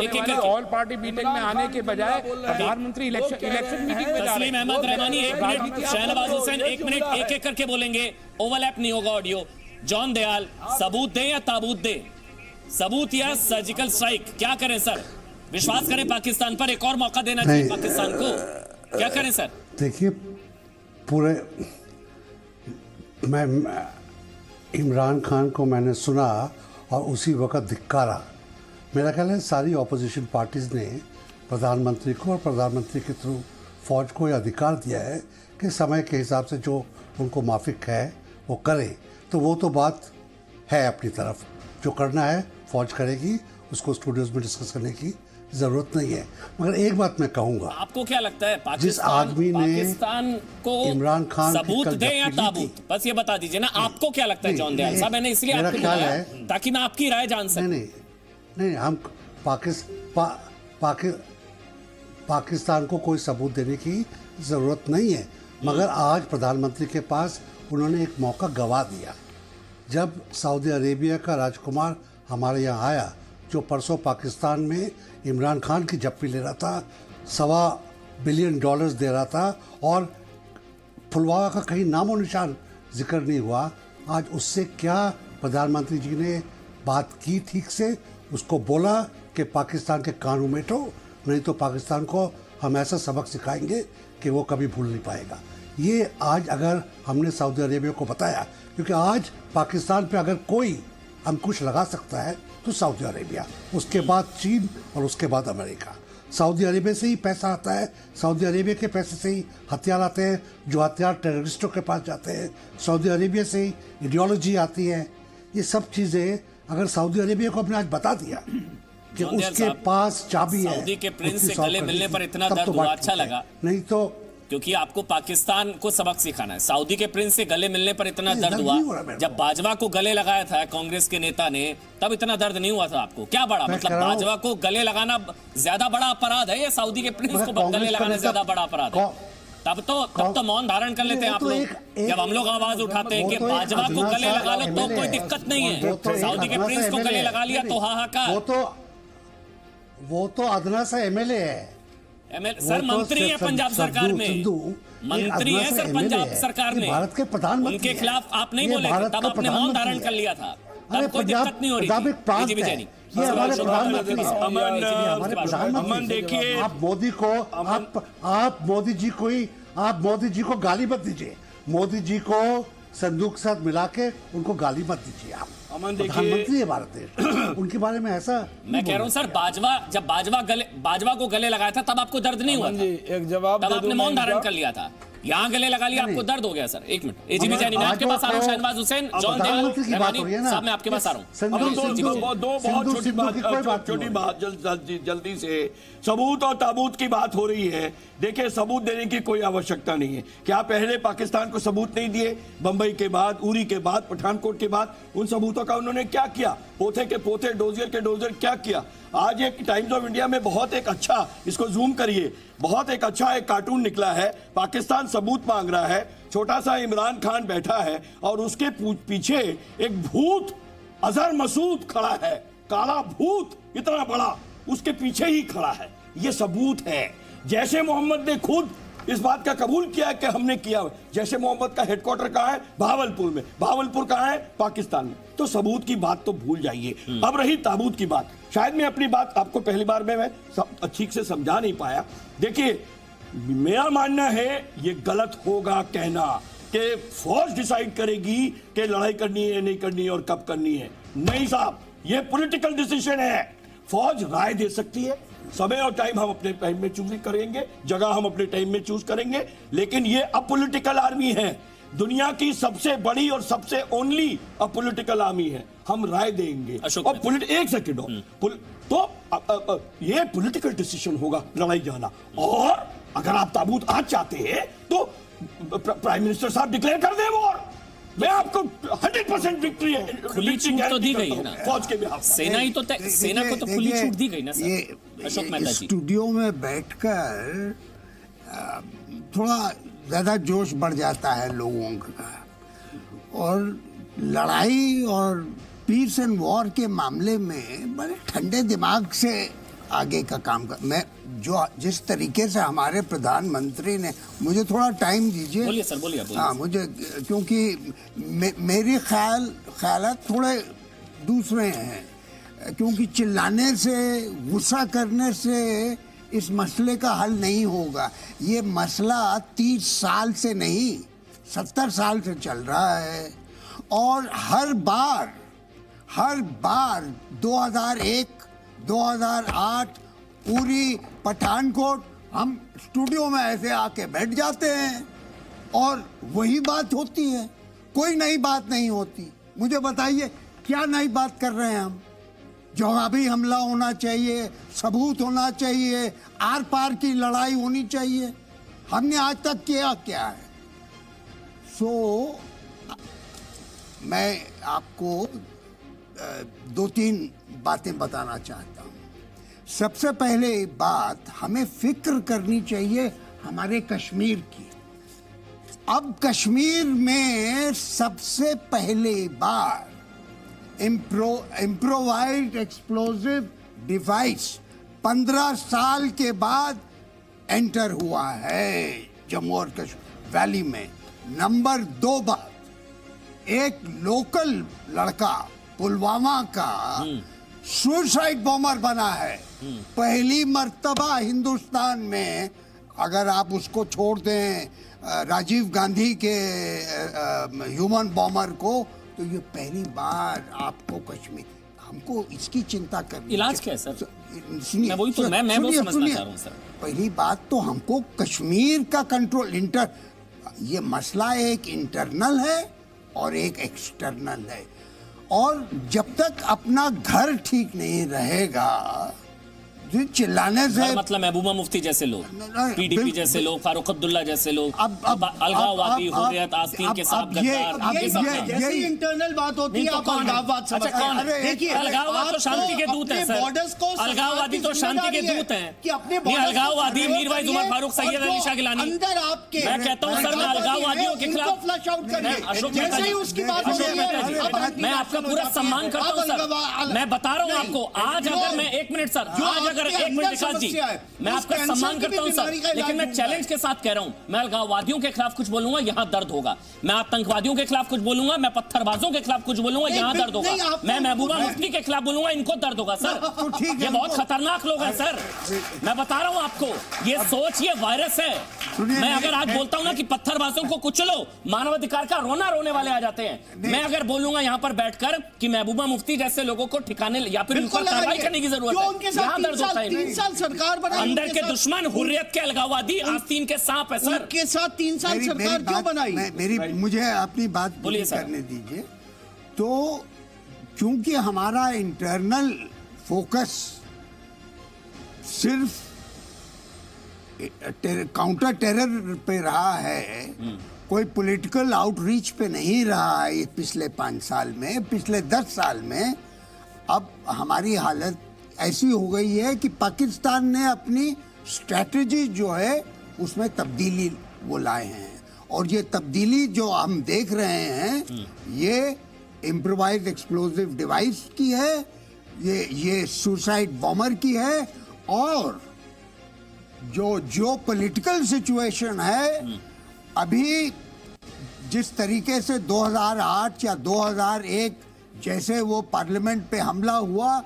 एक-एक ऑल पार्टी मीटिंग में आने के बजाय प्रधानमंत्री इलेक्शन मीटिंग में जा रहे हैं। तस्लीम अहमद रहमानी 1 मिनट, शहनवाज हुसैन 1 मिनट, एक-एक करके बोलेंगे, ओवरलैप नहीं होगा ऑडियो। जॉन दयाल, सबूत दे या ताबूत दे? सबूत या सर्जिकल स्ट्राइक? क्या करें सर? विश्वास करें पाकिस्तान पर, एक और मौका देना चाहिए पाकिस्तान को, क्या करें सर? देखिए, पूरे मैं इमरान खान को मैंने सुना और उसी वक्त धिक्कारा। मेरा ख्याल है सारी ऑपोजिशन पार्टीज ने प्रधानमंत्री को और प्रधानमंत्री के थ्रू फौज को यह अधिकार दिया है कि समय के हिसाब से जो उनको माफिक है वो करे। तो वो तो बात है अपनी तरफ, जो करना है फौज करेगी, उसको स्टूडियोज में डिस्कस करने की जरूरत नहीं है। मगर एक बात मैं कहूँगा, आपको क्या लगता है जिस आदमी ने पाकिस्तान को इमरान खान सबूत दे या ताबूत? बस ये बता दीजिए ना, आपको क्या लगता है जॉन दयाल साहब? मैंने इसलिए आपको बुलाया ताकि मैं आपकी राय जान सकूं। नहीं, हम पाकिस्तान को कोई सबूत देने की ज़रूरत नहीं है, मगर आज प्रधानमंत्री के पास उन्होंने एक मौका गंवा दिया। जब सऊदी अरेबिया का राजकुमार हमारे यहाँ आया, जो परसों पाकिस्तान में इमरान खान की जप्पी ले रहा था, $1.25 बिलियन दे रहा था, और पुलवामा का कहीं नामो निशान जिक्र नहीं हुआ। आज उससे क्या प्रधानमंत्री जी ने बात की ठीक से, उसको बोला कि पाकिस्तान के कानून में तो नहीं तो पाकिस्तान को हम ऐसा सबक सिखाएंगे कि वो कभी भूल नहीं पाएगा। ये आज अगर हमने सऊदी अरेबिया को बताया, क्योंकि आज पाकिस्तान पे अगर कोई अंकुश लगा सकता है तो सऊदी अरेबिया, उसके बाद चीन और उसके बाद अमेरिका। सऊदी अरेबिया से ही पैसा आता है, सऊदी अरेबिया के पैसे से ही हथियार आते हैं, जो हथियार टेररिस्टों के पास जाते हैं, सऊदी अरेबिया से ही आइडियोलॉजी आती है। ये सब चीज़ें अगर सऊदी अरेबिया को हमने आज बता दिया कि उसके पास चाबी है, सऊदी के प्रिंस से गले मिलने पर इतना दर्द हुआ, अच्छा लगा, नहीं तो क्योंकि आपको पाकिस्तान को सबक सिखाना है। सऊदी के प्रिंस से गले मिलने पर इतना दर्द हुआ, जब बाजवा को गले लगाया था कांग्रेस के नेता ने, तब इतना दर्द नहीं हुआ था आपको? क्या बड़ा मतलब बाजवा को गले लगाना ज्यादा बड़ा अपराध है या सऊदी के प्रिंस को गले लगाना ज्यादा बड़ा अपराध है? तब तो मौन धारण कर लेते हैं आप लोग। जब हम लोग आवाज उठाते हैं कि बाजवा को गले लगा लो तो कोई दिक्कत नहीं है, सऊदी के प्रिंस को गले लगा लिया तो हाहाकार। वो तो अदना सा एमएलए है सर, मंत्री है पंजाब सरकार में, मंत्री है सर पंजाब सरकार में, भारत के प्रधानमंत्री, उनके खिलाफ आप नहीं बोले, तब आपने मौन धारण कर लिया था, तब कोई दिक्कत नहीं हो रही थी। ये हमारे प्रधानमंत्री, अमन देखिए, आप मोदी जी को गाली मत दीजिए, मोदी जी को संदूक के साथ मिला के उनको गाली मत दीजिए। आप प्रधानमंत्री है भारत देश, उनके बारे में ऐसा मैं कह रहा हूँ सर। जब बाजवा को गले लगाया था तब आपको दर्द नहीं हुआ था? एक जवाब तब आपने मौन धारण कर लिया था, यहाँ गले लगा लिया आपको दर्द हो गया सर। एक मिनट, एजीपी जैनी मैं आपके पास आ रहा हूँ, शहनवाज हुसैन, जॉन देओल साहब मैं आपके पास आ रहा हूँ। दो बहुत छोटी बात जल्दी से, सबूत और ताबूत की बात हो रही है। देखिए, सबूत देने की कोई आवश्यकता नहीं है। क्या पहले पाकिस्तान को सबूत नहीं दिए? बंबई के बाद, उरी के बाद, पठानकोट के बाद, उन सबूतों का उन्होंने क्या किया? पोथे के पोथे, डोजियर के डोजियर क्या किया? आज एक टाइम्स ऑफ इंडिया में बहुत एक अच्छा, इसको जूम करिए, बहुत एक अच्छा एक कार्टून निकला है। पाकिस्तान सबूत मांग रहा है, छोटा सा इमरान खान बैठा है और उसके पीछे एक भूत अजहर मसूद खड़ा है, काला भूत इतना बड़ा उसके पीछे ही खड़ा है। ये सबूत है। जैशे मोहम्मद ने खुद इस बात का कबूल किया कि हमने किया। जैशे मोहम्मद का हेडक्वार्टर कहाँ है? भावलपुर में। भावलपुर कहाँ है? पाकिस्तान में। तो सबूत की बात तो भूल जाइए। अब रही ताबूत की बात, शायद मैं अपनी बात आपको पहली बार में मैं अच्छी से समझा नहीं पाया। देखिए, मेरा मानना है ये गलत होगा कहना कि फौज डिसाइड करेगी कि लड़ाई करनी है नहीं करनी है और कब करनी है। नहीं साहब, ये पॉलिटिकल डिसीजन है। फौज राय दे सकती है, समय और टाइम हम अपने टाइम में चूज करेंगे, जगह हम अपने टाइम में चूज करेंगे, लेकिन ये अपॉलिटिकल आर्मी है, दुनिया की सबसे बड़ी और सबसे ओनली अपॉलिटिकल आर्मी है। हम राय देंगे और एक सेकेंड तो ये पॉलिटिकल डिसीजन होगा लड़ाई जाना। और अगर आप ताबूत आज चाहते हैं तो प्राइम मिनिस्टर साहब डिक्लेयर कर दें वॉर। मैं आपको 100% विक्ट्री है, खुली छूट तो दी गई है ना फौज के बिहाफ। सेना को तो खुली छूट दी गई ना सर। अशोक मेहता जी, स्टूडियो में बैठकर थोड़ा ज्यादा जोश बढ़ जाता है लोगों का, और लड़ाई और पीस एंड वॉर के मामले में बड़े ठंडे दिमाग से आगे का काम कर। मैं जो जिस तरीके से हमारे प्रधानमंत्री ने, मुझे थोड़ा टाइम दीजिए। बोलिए सर, बोलिए। हाँ, मुझे, क्योंकि मेरे ख्यालात थोड़े दूसरे हैं, क्योंकि चिल्लाने से, गुस्सा करने से इस मसले का हल नहीं होगा। ये मसला 30 साल से नहीं 70 साल से चल रहा है, और हर बार 2001, 2008, पूरी पठानकोट, हम स्टूडियो में ऐसे आके बैठ जाते हैं और वही बात होती है, कोई नई बात नहीं होती। मुझे बताइए क्या नई बात कर रहे हैं हम? जवाबी हमला होना चाहिए, सबूत होना चाहिए, आर पार की लड़ाई होनी चाहिए। हमने आज तक किया क्या है? मैं आपको 2-3 बातें बताना चाहता हूँ। सबसे पहले बात, हमें फिक्र करनी चाहिए हमारे कश्मीर की। अब कश्मीर में सबसे पहले बार इम्प्रोवाइज्ड एक्सप्लोसिव डिवाइस 15 साल के बाद एंटर हुआ है जम्मू और कश्मीर वैली में। नंबर 2 बात, एक लोकल लड़का पुलवामा का सुसाइड बॉम्बर बना है। पहली मर्तबा हिंदुस्तान में, अगर आप उसको छोड़ दें राजीव गांधी के ह्यूमन बॉम्बर को, तो ये पहली बार आपको कश्मीर, हमको इसकी चिंता करनी। इलाज क्या है सर? सुनिए, मैं वही तो मैं वो समझना चाह रहा हूँ सर। पहली बात तो हमको कश्मीर का कंट्रोल, ये मसला एक इंटरनल है और एक एक्सटर्नल है, और जब तक अपना घर ठीक नहीं रहेगा, चिल्लाने से मतलब महबूबा मुफ्ती जैसे लोग, पीडीपी जैसे लोग, फारूक अब्दुल्ला जैसे लोग, अलगाववादी, हुर्रियत, आस्तीन के साथ गद्दार, ये इंटरनल बात होती है। आप अलगाववाद समझते हैं। देखिए, अलगाववाद तो शांति के दूत हैं सर। बॉर्डर्स को अलगाववादी तो शांति के दूत हैं कि अपने अलगाववादी मीरवाइज उमर फारूक, सैयद अली शाह गिलानी, अंदर आपके, मैं कहता हूं सर, मैं अलगाववादियों के खिलाफ फ्लश आउट करिए। अशोक जैसे ही उसकी बात होती है, मैं आपका पूरा सम्मान करता हूं सर। मैं बता रहा हूं आपको, आज अगर मैं, एक मिनट सर, आज अगर, एक मिनट विकास जी, मैं आपका सम्मान करता हूं सर, लेकिन मैं चैलेंज के साथ कह रहा हूं, मैं अलगाववादियों के खिलाफ कुछ बोलूंगा, यहां दर्द होगा। मैं आतंकवादियों के खिलाफ कुछ बोलूंगा, मैं पत्थरबाजों के खिलाफ कुछ बोलूंगा, यहां दर्द होगा। मैं महबूबा मुफ्ती के खिलाफ बोलूंगा, इनको दर्द होगा सर। ये बहुत खतरनाक लोग हैं सर, मैं बता रहा हूं आपको। ये सोच, ये वायरस है। मैं अगर आज बोलता हूं ना कि पत्थरबाजों को कुचलो, मानवाधिकार का रोना रोने वाले आ जाते हैं। मैं अगर बोलूंगा यहां पर बैठकर कि महबूबा मुफ्ती जैसे लोगों को ठिकाने या फिर उन पर कार्रवाई करने की जरूरत है, यहां दर्द होता है। 3 साल सरकार बनाई, अंदर के दुश्मन, हुर्रियत के अलगाववादी, आस्तीन के सांप है सर। उनके साथ 3 साल सरकार क्यों बनाई? मुझे अपनी बात बोलिए सर, करने दीजिए। तो क्योंकि हमारा इंटरनल फोकस सिर्फ काउंटर टेरर पे रहा है, कोई पॉलिटिकल आउटरीच पे नहीं रहा है पिछले 5 साल में, पिछले 10 साल में। अब हमारी हालत ऐसी हो गई है कि पाकिस्तान ने अपनी स्ट्रैटेजी जो है उसमें तब्दीली वो लाए हैं, और ये तब्दीली जो हम देख रहे हैं, ये इम्प्रोवाइज्ड एक्सप्लोसिव डिवाइस की है, ये सुसाइड बॉम्बर की है, और जो पॉलिटिकल सिचुएशन है अभी, जिस तरीके से 2008 या 2001 जैसे वो पार्लियामेंट पे हमला हुआ,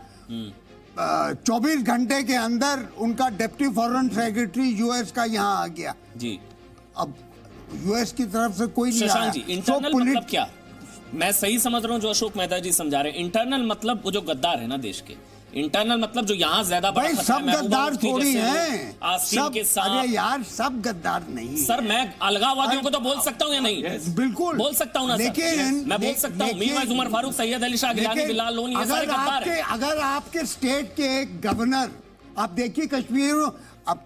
24 घंटे के अंदर उनका डिप्टी फॉरेन सेक्रेटरी यूएस का यहाँ आ गया जी। अब यूएस की तरफ से कोई नहीं आया। जी, इंटरनल मतलब क्या? मैं सही समझ रहा हूँ जो अशोक मेहता जी समझा रहे हैं? इंटरनल मतलब वो जो गद्दार है ना देश के, इंटरनल मतलब जो यहाँ ज्यादा बड़ा खतरा है, सब गद्दार थोड़ी हैं, आस्तीन के साथ। अरे यार, सब गद्दार नहीं सर। मैं अलगाववादियों को तो बोल सकता हूँ या नहीं? बिल्कुल बोल सकता हूँ ना, लेकिन मैं बोल सकता हूँ मीरवाइज उमर फारूक, सैयद अली शाह गिलानी, बिलाल लोन, ये सारे गद्दार हैं। अगर आपके स्टेट के एक गवर्नर, आप देखिए कश्मीर, अब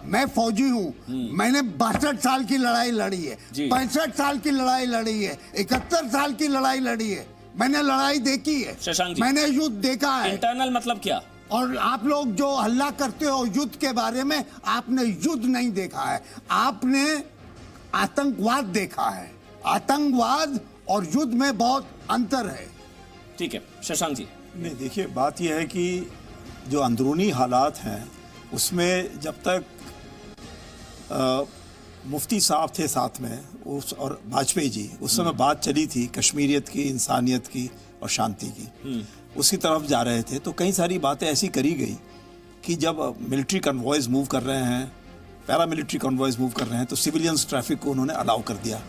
मैं फौजी हूँ, मैंने 62 साल की लड़ाई लड़ी है, 65 साल की लड़ाई लड़ी है, 71 साल की लड़ाई लड़ी है, मैंने लड़ाई देखी है, मैंने युद्ध देखा है। इंटरनल मतलब क्या? और आप लोग जो हल्ला करते हो युद्ध के बारे में, आपने युद्ध नहीं देखा है, आपने आतंकवाद देखा है। आतंकवाद और युद्ध में बहुत अंतर है। ठीक है शशांक जी। नहीं, देखिए, बात यह है कि जो अंदरूनी हालात हैं उसमें जब तक मुफ्ती साहब थे साथ में और वाजपेयी जी, उस समय बात चली थी कश्मीरियत की, इंसानियत की और शांति की, उसकी तरफ जा रहे थे, तो कई सारी बातें ऐसी करी गई कि जब मिलिट्री कन्वॉयज मूव कर रहे हैं, पैरामिलिट्री कन्वॉयज मूव कर रहे हैं, तो सिविलियंस ट्रैफिक को उन्होंने अलाउ कर दिया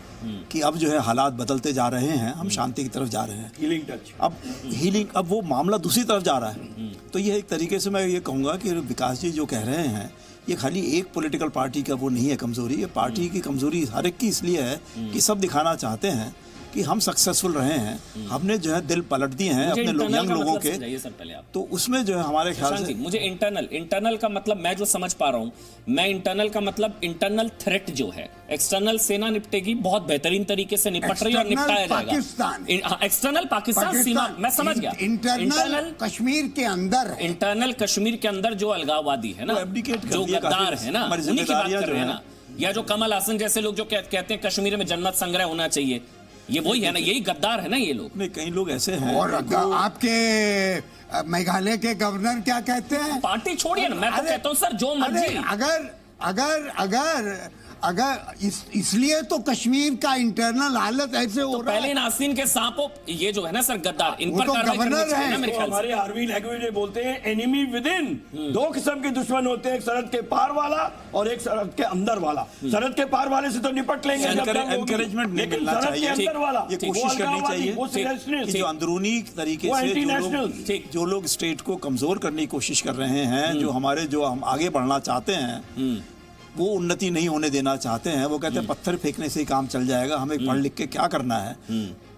कि अब जो है हालात बदलते जा रहे हैं, हम शांति की तरफ जा रहे हैं, हीलिंग टच। अब वो मामला दूसरी तरफ जा रहा है। तो ये एक तरीके से मैं ये कहूँगा कि विकास जी जो कह रहे हैं, ये खाली एक पॉलिटिकल पार्टी का वो नहीं है कमजोरी, ये पार्टी की कमजोरी हर एक की इसलिए है कि सब दिखाना चाहते हैं कि हम सक्सेसफुल रहे हैं, हमने जो है दिल पलट दिए हैं अपने यंग लोगों के। सर पहले आप, तो उसमें जो है हमारे ख्याल से मुझे इंटरनल का मतलब मैं जो समझ पा रहा हूँ, मैं इंटरनल का मतलब इंटरनल थ्रेट जो है, एक्सटर्नल सेना निपटेगी, बहुत बेहतरीन तरीके से निपट रही है और निपटाया जाएगा। एक्सटर्नल पाकिस्तान सीमा, मैं समझ गया। इंटरनल कश्मीर के अंदर, इंटरनल कश्मीर के अंदर जो अलगाववादी है ना, जो गद्दार है ना, उन्हीं की बात कर रहे हैं ना, या जो कमल हासन जैसे लोग जो कहते हैं कश्मीर में जन्नत संग्रह होना चाहिए, ये वही है ना, यही गद्दार है ना ये लोग। नहीं, कई लोग ऐसे हैं। और आपके मेघालय के गवर्नर क्या कहते हैं? पार्टी छोड़िए ना, मैं तो कहता हूँ सर जो मर्जी। अगर अगर इसलिए तो कश्मीर का इंटरनल हालत ऐसे हो रहा पहले है। नासिन के सांपों ये जो है ना सर गद्दार, इन वो पर तो कार्रवाई करनी गवर्नर चाहिए ना हैं। मेरे ख्याल से। हमारे आर्मी लैंग्वेज में बोलते हैं एनिमी विद इन। दो किस्म के दुश्मन होते हैं, एक सरहद के पार वाला और एक सरहद के अंदर वाला। सरहद के पार वाले से तो निपट लेंगे जब जंग होगी, एनकरेजमेंट नहीं लेकिन मिलना सरहद के चाहिए। अंदर वाला ये वो कोशिश करनी अलगाववादी, चाहिए वो सेलेस्टियलिस्ट, कि जो अंदरूनी तरीके वो से एंटी जो लोग स्टेट को कमजोर करने की कोशिश कर रहे हैं, जो हम आगे बढ़ना चाहते हैं, वो उन्नति नहीं होने देना चाहते हैं, वो कहते हैं पत्थर फेंकने से ही काम चल जाएगा, हमें पढ़ लिख के क्या करना है।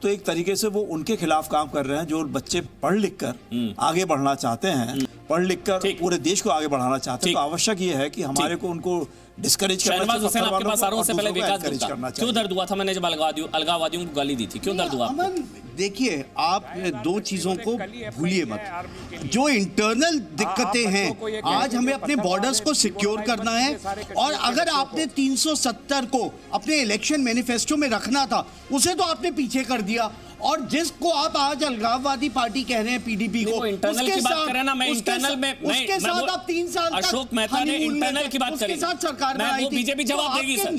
तो एक तरीके से वो उनके खिलाफ काम कर रहे हैं जो बच्चे पढ़ लिख कर आगे बढ़ना चाहते हैं, पढ़ लिख कर पूरे देश को आगे बढ़ाना चाहते हैं। तो आवश्यक ये है कि हमारे को उनको डिस्करेज करना शहनवाज हुसैन, आपके पास आ रहा हूं, उससे पहले विकास चाहिए, गुप्ता, क्यों दर्द हुआ था मैंने जब अलगाववादियों को गाली दी थी, क्यों दर्द हुआ? अमन देखिए, आप दो चीजों को भूलिए मत। जो इंटरनल दिक्कतें हैं, आज हमें अपने बॉर्डर्स को सिक्योर करना है, और अगर आपने 370 को अपने इलेक्शन मैनिफेस्टो में रखना था, उसे तो आपने पीछे कर दिया। और जिसको आप आज अलगाववादी पार्टी कह रहे हैं, पीडीपी को, इंटरनल की बात करें ना, मैं इंटरनल में उसके साथ आप 3 साल तक अशोक मेहता ने इंटरनल की बात करी, उसके साथ सरकार में वो बीजेपी जवाब देगी सर,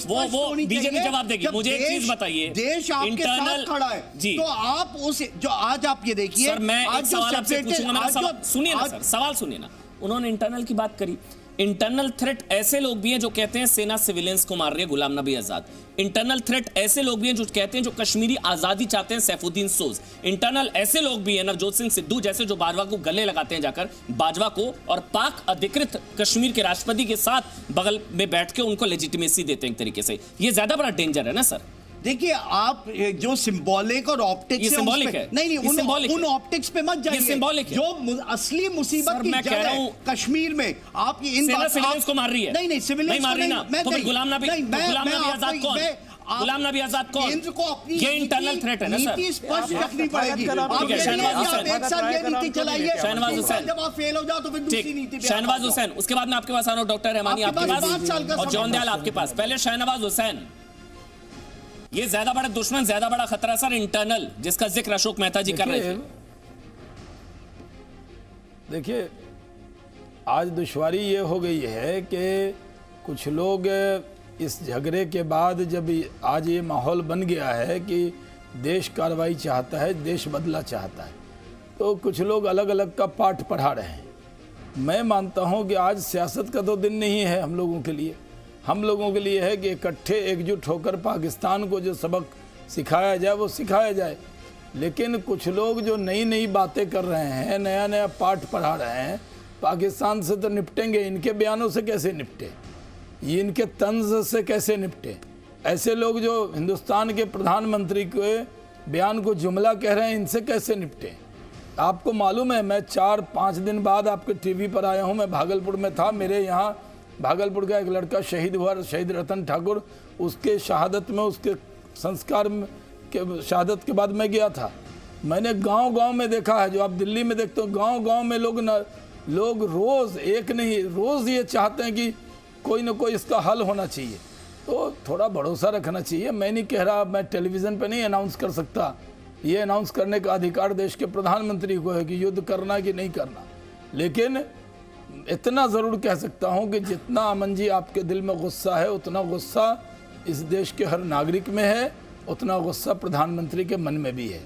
वो बीजेपी जवाब देगी। मुझे एक चीज बताइए, देश आपके साथ खड़ा है जी, तो आप उस जो आज आप ये देखिए सर, मैं एक सवाल आपसे पूछूंगा, सुनिए ना सर, सवाल सुनिए ना। उन्होंने इंटरनल की बात करी। इंटरनल थ्रेट ऐसे लोग भी हैं जो कहते हैं सेना सिविलियंस को मार रही है, गुलाम नबी आजाद। इंटरनल थ्रेट ऐसे लोग भी हैं जो कहते हैं जो कश्मीरी आजादी चाहते हैं, सैफुद्दीन सोज। इंटरनल ऐसे लोग भी हैं, नवजोत सिंह सिद्धू जैसे, जो बाजवा को गले लगाते हैं जाकर, बाजवा को, और पाक अधिकृत कश्मीर के राष्ट्रपति के साथ बगल में बैठ के उनको लेजिटिमेसी देते हैं एक तरीके से। ये ज्यादा बड़ा डेंजर है ना सर? देखिए, आप जो सिंबॉलिक और ऑप्टिक्स है, नहीं उन ऑप्टिक्स पे मत जाइए। सिंबॉलिक है। जो असली मुसीबत की जड़ है कश्मीर में, आप इन सिविलियंस को मार रही है। नहीं सिविलियंस मार रही ना, तो फिर गुलाम नबी आजाद कौन? गुलाम नबी आजाद कौन? केंद्र को अपनी ये इंटरनल थ्रेट है ना सर? नीति स्पष्ट रखनी पड़ेगी। ठीक है, शहनवाज हुसैन, एक साल ये नीति चलाइए, शहनवाज हुसैन, जब आप फेल हो जाओ तो फिर दूसरी नीति पे। शहनवाज हुसैन, उसके बाद मैं आपके पास आ रहा हूं, डॉक्टर रहमानी आपके पास और जॉन दयाल आपके पास। पहले शहनवाज हुसैन, ये ज्यादा बड़ा दुश्मन, ज्यादा बड़ा खतरा सर इंटरनल, जिसका जिक्र अशोक मेहता जी कर रहे थे। देखिए, आज दुश्वारी ये हो गई है कि कुछ लोग इस झगड़े के बाद, जब आज ये माहौल बन गया है कि देश कार्रवाई चाहता है, देश बदला चाहता है, तो कुछ लोग अलग अलग का पाठ पढ़ा रहे हैं। मैं मानता हूं कि आज सियासत का तो दिन नहीं है हम लोगों के लिए। हम लोगों के लिए है कि इकट्ठे एकजुट होकर पाकिस्तान को जो सबक सिखाया जाए वो सिखाया जाए। लेकिन कुछ लोग जो नई नई बातें कर रहे हैं, नया नया पाठ पढ़ा रहे हैं, पाकिस्तान से तो निपटेंगे, इनके बयानों से कैसे निपटे, ये इनके तंज से कैसे निपटे। ऐसे लोग जो हिंदुस्तान के प्रधानमंत्री के बयान को जुमला कह रहे हैं, इनसे कैसे निपटे। आपको मालूम है, मैं 4-5 दिन बाद आपके टीवी पर आया हूँ। मैं भागलपुर में था, मेरे यहाँ भागलपुर का एक लड़का शहीद हुआ, शहीद रतन ठाकुर, उसके शहादत में, उसके संस्कार के शहादत के बाद मैं गया था। मैंने गांव-गांव में देखा है, जो आप दिल्ली में देखते हो, गांव-गांव में लोग रोज़, एक नहीं, रोज़ ये चाहते हैं कि कोई ना कोई इसका हल होना चाहिए। तो थोड़ा भरोसा रखना चाहिए। मैं नहीं कह रहा, मैं टेलीविज़न पे नहीं अनाउंस कर सकता, ये अनाउंस करने का अधिकार देश के प्रधानमंत्री को है कि युद्ध करना कि नहीं करना। लेकिन इतना ज़रूर कह सकता हूं कि जितना अमन जी आपके दिल में गुस्सा है, उतना गुस्सा इस देश के हर नागरिक में है, उतना गुस्सा प्रधानमंत्री के मन में भी है।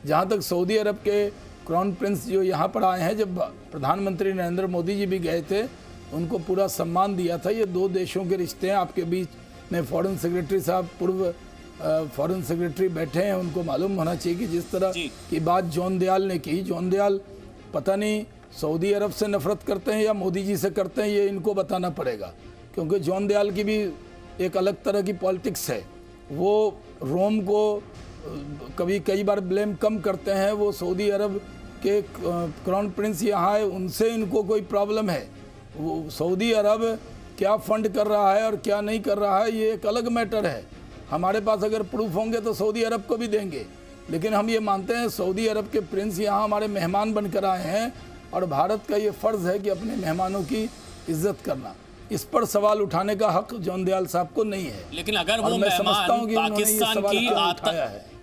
जहां तक सऊदी अरब के क्राउन प्रिंस जो यहाँ पर आए हैं, जब प्रधानमंत्री नरेंद्र मोदी जी भी गए थे, उनको पूरा सम्मान दिया था। ये दो देशों के रिश्ते हैं। आपके बीच में फॉरेन सेक्रेटरी साहब, पूर्व फॉरेन सेक्रेटरी बैठे हैं, उनको मालूम होना चाहिए कि जिस तरह की बात जॉन दयाल ने की, जॉन दयाल पता नहीं सऊदी अरब से नफरत करते हैं या मोदी जी से करते हैं, ये इनको बताना पड़ेगा। क्योंकि जॉन दयाल की भी एक अलग तरह की पॉलिटिक्स है। वो रोम को कभी कई बार ब्लेम कम करते हैं, वो सऊदी अरब के क्राउन प्रिंस यहाँ है, उनसे इनको कोई प्रॉब्लम है। वो सऊदी अरब क्या फंड कर रहा है और क्या नहीं कर रहा है, ये एक अलग मैटर है। हमारे पास अगर प्रूफ होंगे तो सऊदी अरब को भी देंगे। लेकिन हम ये मानते हैं सऊदी अरब के प्रिंस यहाँ हमारे मेहमान बनकर आए हैं, और भारत का ये फ़र्ज़ है कि अपने मेहमानों की इज्जत करना। इस पर सवाल उठाने का हक जॉन दयाल साहब को नहीं है। लेकिन अगर वो मेहमान पाकिस्तान की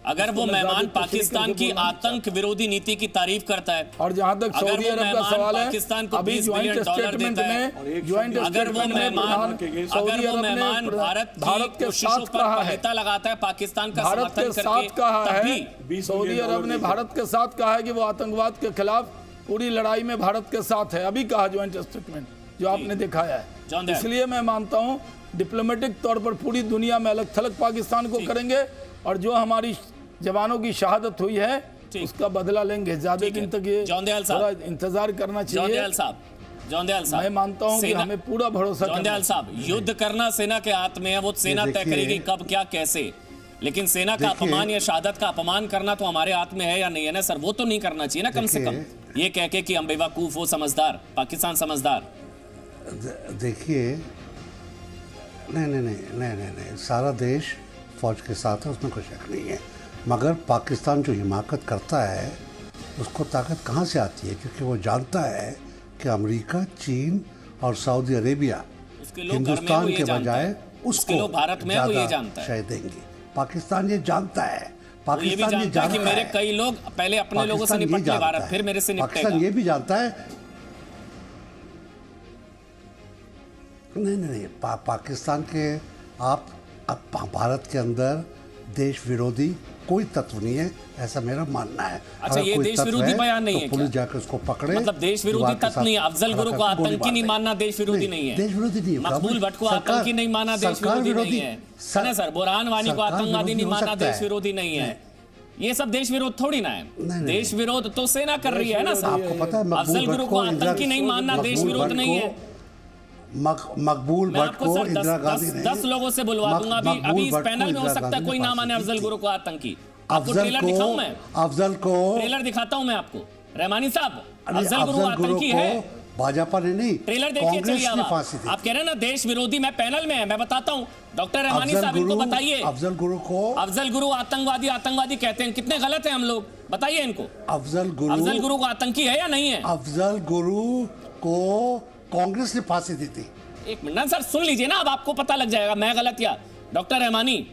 अगर वो मेहमान पाकिस्तान की आतंक विरोधी नीति की तारीफ करता है, और जहां तक सऊदी अरब का सवाल है, पाकिस्तान को अभी 20 ज्वाइंट बिलियन डॉलर स्टेटमेंट देता है, में ज्वाइंट अगर वो मेहमान भारत की कोशिशों पर पलीता लगाता है पाकिस्तान का समर्थन करके, तभी सऊदी अरब ने भारत के साथ कहा है कि वो आतंकवाद के खिलाफ पूरी लड़ाई में भारत के साथ है। अभी कहा ज्वाइंट स्टेटमेंट जो आपने दिखाया है। इसलिए मैं मानता हूं डिप्लोमेटिक तौर पर पूरी दुनिया में अलग थलग पाकिस्तान को करेंगे, और जो हमारी जवानों की शहादत हुई है उसका बदला लेंगे। ज्यादा दिन तक ये थोड़ा इंतजार करना चाहिए। जौनदयाल साहब, मैं मानता हूं कि हमें पूरा भरोसा है। जौनदयाल साहब, युद्ध करना सेना के हाथ में है, वो सेना तय करेगी कब क्या कैसे, लेकिन सेना का अपमान या शहादत का अपमान करना तो हमारे हाथ में है या नहीं है ना सर? वो तो नहीं करना चाहिए ना कम से कम, ये कह के कि हम बेवकूफ, वो समझदार, पाकिस्तान समझदार। देखिए, नहीं, सारा देश फौज के साथ है, उसमें कोई शक नहीं है, मगर पाकिस्तान जो हिमाकत करता है उसको ताकत कहाँ से आती है? क्योंकि वो जानता है कि अमेरिका, चीन और सऊदी अरेबिया हिंदुस्तान के बजाय उसको भारत में ज़्यादा शय देंगे। पाकिस्तान ये जानता है, पाकिस्तान ये जानता है कि मेरे कई लोग पहले अपने लोगों से निपट ले, भारत फिर मेरे से निपटेगा। पाकिस्तान ये भी जानता है, नहीं, पाकिस्तान के आप भारत के अंदर देश विरोधी कोई तत्व नहीं है, ऐसा मेरा मानना है। अच्छा, ये देश विरोधी बयान नहीं है तो पुलिस जाकर उसको पकड़े, मतलब देश विरोधी तत्व नहीं है। अफजल गुरु को आतंकी नहीं मानना देश विरोधी नहीं है, देश विरोधी नहीं है। मकबूल भट्ट को आतंकी नहीं माना देश विरोधी नहीं है, ना सर? बुरहान वानी को आतंकवादी नहीं माना देश विरोधी नहीं है। ये सब देश विरोध थोड़ी ना है। देश विरोध तो सेना कर रही है ना सर। आपको पता है अफजल गुरु को आतंकी नहीं मानना देश विरोध नहीं है। मकबूल भट्ट को इंदिरा गांधी ने 10 लोगों से बुलवा दूंगा। अभी इस पैनल में हो सकता है कोई ना माने अफजल गुरु को आतंकी। आपको ट्रेलर दिखाऊं मैं? अफजल को ट्रेलर दिखाता हूं मैं आपको। रहमानी साहब, अफजल गुरु आतंकी है? भाजपा ने नहीं, ट्रेलर देखिए, चलिए आप कह रहे हैं ना देश विरोधी, मैं पैनल में है, मैं बताता हूं। डॉक्टर रहमानी साहब, इनको बताइए अफजल गुरु आतंकवादी कहते हैं, कितने गलत हैं हम लोग, बताइए इनको। अफजल गुरु को आतंकी है या नहीं है? अफजल गुरु को कांग्रेस ने फांसी दी थी। एक मिनट सर, सुन लीजिए ना, अब आपको पता लग जाएगा मैं गलत या डॉक्टर रहमानी।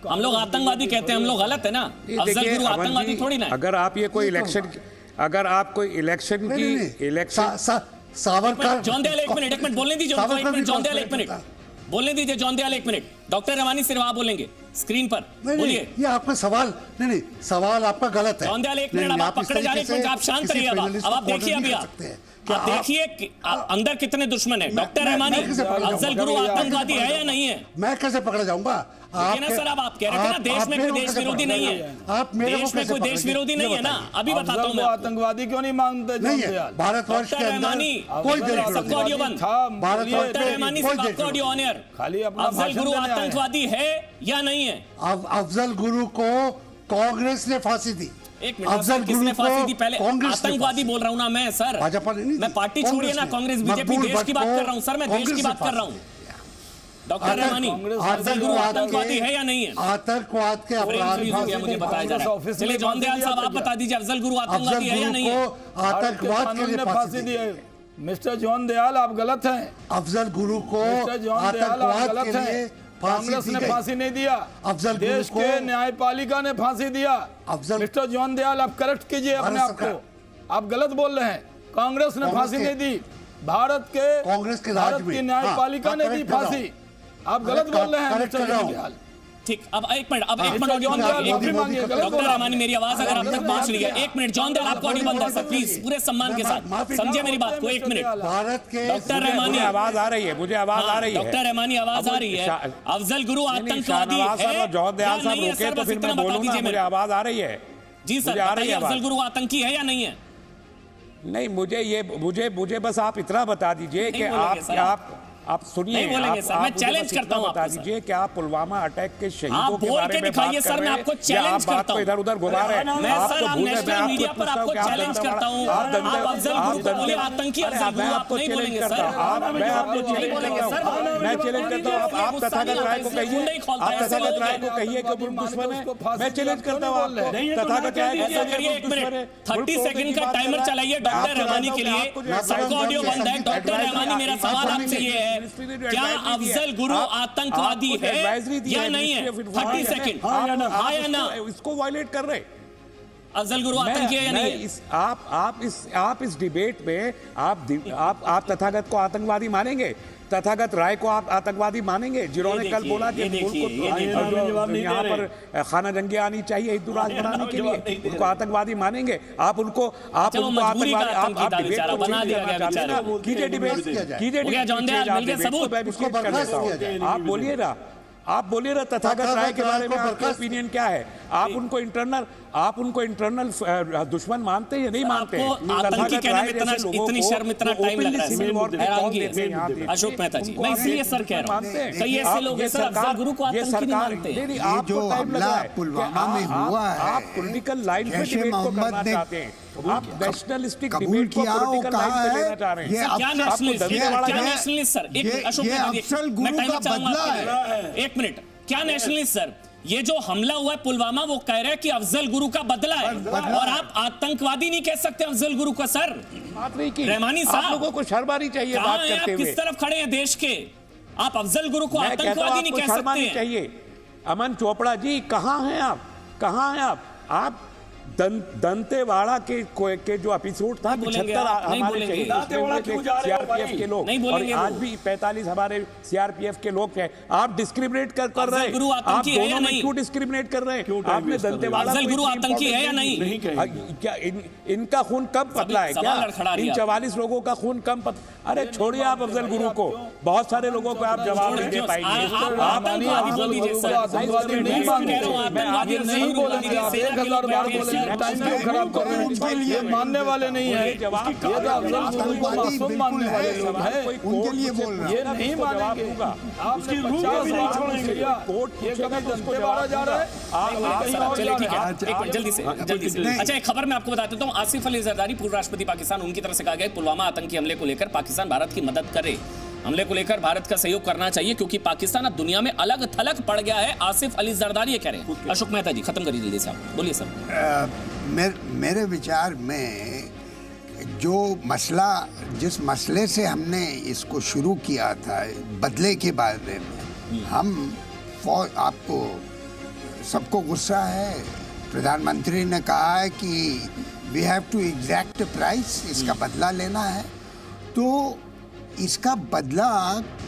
हम लोग आतंकवादी कहते हैं, हम लोग गलत है ना? अफजल गुरु आतंकवादी थोड़ी ना। अगर आप ये कोई इलेक्शन, अगर आप कोई इलेक्शन सावरकर, जौनदयाल एक मिनट बोलने दीजिए, जौनदयाल एक मिनट बोलने दीजिए, जौनदयाल एक मिनट। डॉक्टर रहमानी सिर्फ आप बोलेंगे स्क्रीन पर, बोलिए। ये आपका सवाल नहीं, सवाल आपका गलत है। जौनदयाल एक मिनट, अब आप पकड़े जा रहे हैं, आप शांत रहिए। अब आप देखिए, अभी आप देखिए अंदर कितने दुश्मन है। डॉक्टर रहमानी, अफजल गुरु आतंकवादी है या नहीं है? मैं कैसे पकड़ा जाऊंगा? सर, अब आप कह रहे थे ना देश में कोई देश विरोधी नहीं है, देश में कोई देश विरोधी नहीं है ना? अभी बताता हूँ मैं। आतंकवादी क्यों नहीं मानते? भारतवर्ष के अंदर कोई सबका ऑडियो बंद। डॉक्टर रहमानी से आपका ऑडियो ऑन एयर। खाली अपना अफजल गुरु आतंकवादी है या नहीं है? अफजल गुरु को कांग्रेस ने फांसी दी। एक मिनट, अफजल किसने फांसी दी? पहले आतंकवादी बोल रहा हूँ ना मैं सर, भाजपा ने नहीं। मैं पार्टी छोड़िए ना, कांग्रेस बीजेपी, देश की बात कर रहा हूँ सर, मैं देश की बात कर रहा हूँ। डॉक्टर रहमानी, अफजल गुरु आतंकवादी है या नहीं है? आतंकवाद के अपराध मुझे बताया जा रहा है। चलिए जौनदयाल साहब, आप बता दीजिए, अफजल गुरु आतंकवादी है या नहीं है? आतंकवाद के लिए फांसी दी है। मिस्टर जौनदयाल, आप गलत हैं। अफजल गुरु को आतंकवाद के लिए कांग्रेस ने फांसी नहीं दिया, अफजल देश के न्यायपालिका ने फांसी दिया। मिस्टर जौनदयाल, आप करेक्ट कीजिए अपने आप को, आप गलत बोल रहे हैं। कांग्रेस ने फांसी नहीं दी, भारत की न्यायपालिका ने दी फांसी। आप गलत बोल रहे हैं मिस्टर जौनदयाल। ठीक, अब एक मिनट डॉक्टर रहमानी, मेरी आवाज अगर आप तक पहुंच रही है, एक मिनट। जौनदयाल, आपको ऑडियो बंद है सर, प्लीज पूरे सम्मान के साथ समझिए मेरी बात को। एक मिनट, डॉक्टर रहमानी, आवाज आ रही है, मुझे आवाज आ रही है। डॉक्टर रहमानी, आवाज आ रही है। अफजल गुरु आतंकवादी है? जौनदयाल साहब रुके तो फिर मैं बोलूंगा, मुझे आवाज आ रही है। जी सर, बताइए, अफजल गुरु आतंकी है या नहीं है? नहीं, मुझे बस आप इतना बता दीजिए कि आप सुनिए, मैं चैलेंज करता हूं, बता दीजिए कि आप पुलवामा अटैक के शहीदों के बारे में दिखाइए सर, मैं आपको चैलेंज करता हूं। इधर उधर घुमा रहे हैं। मैं सर, आप नेशनल मीडिया पर आपको चैलेंज करता हूं। आप अफजल गुरु को बोले आतंकी, अफजल गुरु आप नहीं बोलेंगे सर। मैं आपको चैलेंज करता हूं, मैं चैलेंज करता हूं। आप तथागत राय को कहिए, आप तथागत राय को कहिए कि वो दुश्मन है। मैं चैलेंज करता हूं आपको, तथागत राय को कहिए। एक मिनट, 30 सेकंड का टाइमर चलाइए डॉक्टर रहमानी के लिए। सबका ऑडियो बंद है। डॉक्टर रहमानी, मेरा सवाल आपसे ये है क्या अफजल गुरु आतंकवादी है या नहीं है? 30 सेकंड, हाँ या ना? इसको वायलेट कर रहे अफजल गुरु आतंकी है या नहीं है? आप इस डिबेट में आप तथागत को आतंकवादी मानेंगे? तथागत राय को आप आतंकवादी मानेंगे जिन्होंने कल बोला कि यहाँ पर खाना जंगी आनी चाहिए हिंदू राष्ट्र बनाने के लिए, उनको आतंकवादी मानेंगे? आप उनको आतंकवादी आप बोलिए ना, आप बोलिए ना तथागत राय के बारे में आपका ओपिनियन क्या है? आप उनको इंटरनल दुश्मन मानते हैं या नहीं मानते? आतंकी कहने में इतनी शर्म, इतना टाइम लग रहा है। अशोक मेहता जी, मैं इसलिए सर कह रहा हूं, कई ऐसे लोग हैं सर अफजल गुरु को आतंकी नहीं मानते। ये जो हमला पुलवामा में हुआ है, आप पॉलिटिकल लाइन पे डिबेट को करना चाहते हैं, आप नेशनलिस्टिक कबूल डिबेट को किया पॉलिटिकल लाइन पे लेना चाह रहे हैं। क्या नेशनलिस्ट सर? अशोक अफजल गुरु का बदला है। एक मिनट, क्या नेशनलिस्ट सर? ये जो हमला हुआ है पुलवामा, वो कह रहे हैं कि अफजल गुरु का बदला है, और आप आतंकवादी नहीं कह सकते अफजल गुरु का सर। बात नहीं की रहमानी साहब, आप लोगों को शर्म आनी चाहिए बात करते हुए। किस तरफ खड़े हैं देश के? आप अफजल गुरु को आतंकवादी नहीं कह सकते चाहिए। अमन चोपड़ा जी, कहाँ हैं आप? कहाँ हैं आप दंतेवाड़ा के जो एपिसोड था, 75 हमारे सीआरपीएफ के लोग, और आज भी 45 हमारे सीआरपीएफ के लोग हैं। आप डिस्क्रिमिनेट कर रहे हैं। आप दोनों में क्यों डिस्क्रिमिनेट कर रहे हैं? आपने दंतेवाड़ा अफजल गुरु आतंकी है या नहीं? क्या इनका खून कम पतला है क्या? इन 44 लोगों का खून कम अरे छोड़िए आप अफजल गुरु को, बहुत सारे लोगों को आप जवाब नहीं दे पाएंगे। टाइम क्यों खराब कर रहे हैं? उनके लिए मानने वाले नहीं है, ये तो अफजल मानने वाले लोग हैं, उनके लिए बोल रहा ये नहीं मानेंगे। आपने 50 साल छोड़ दिया, ये कभी दंतेवाड़ा जा रहा है। जल्दी से अच्छा, एक खबर मैं आपको बता देता हूँ। आसिफ अली जरदारी, पूर्व राष्ट्रपति पाकिस्तान, उनकी तरफ से कहा गया पुलवामा आतंकी हमले को लेकर पाकिस्तान भारत की मदद करे। हमले को लेकर भारत का सहयोग करना चाहिए क्योंकि पाकिस्तान अब दुनिया में अलग थलग पड़ गया है। आसिफ अली जरदारी ये कह रहे हैं। अशोक मेहता जी, खत्म करिए जल्दी से, आप बोलिए सर। मेरे विचार में जो मसला, जिस मसले से हमने इसको शुरू किया था, बदले के बारे में, आपको सबको गुस्सा है। प्रधानमंत्री ने कहा है कि we have to exact price, इसका बदला लेना है। तो इसका बदला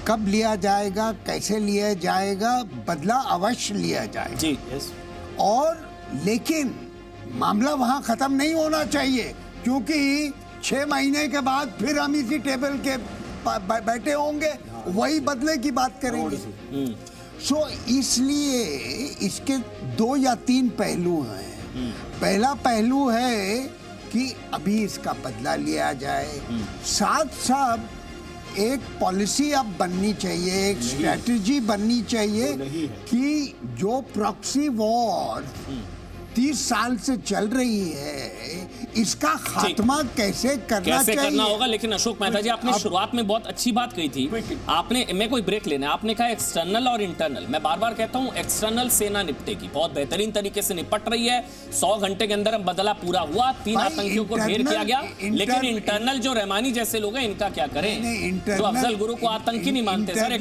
कब लिया जाएगा, कैसे लिया जाएगा? बदला अवश्य लिया जाएगा जी, और लेकिन मामला वहां खत्म नहीं होना चाहिए, क्योंकि 6 महीने के बाद फिर हम इसी टेबल के बैठे होंगे, वही बदले की बात करेंगे। सो इसलिए इसके 2 या 3 पहलू हैं। पहला पहलू है कि अभी इसका बदला लिया जाए, साथ साथ एक पॉलिसी अब बननी चाहिए, एक स्ट्रेटजी बननी चाहिए कि जो प्रॉक्सी वॉर 30 साल से चल रही है, इसका खात्मा कैसे करना होगा। लेकिन अशोक मेहता जी, आपने शुरुआत में बहुत अच्छी बात कही थी। आपने, मैं कोई ब्रेक लेना है, आपने कहा एक्सटर्नल और इंटरनल। मैं बार बार कहता हूं, एक्सटर्नल सेना निपटेगी, बहुत बेहतरीन तरीके से निपट रही है। 100 घंटे के अंदर बदला पूरा हुआ, 3 आतंकियों को ढेर किया गया। लेकिन इंटरनल जो रहमानी जैसे लोग हैं, इनका क्या करें, जो अफजल गुरु को आतंकी नहीं मानते सर।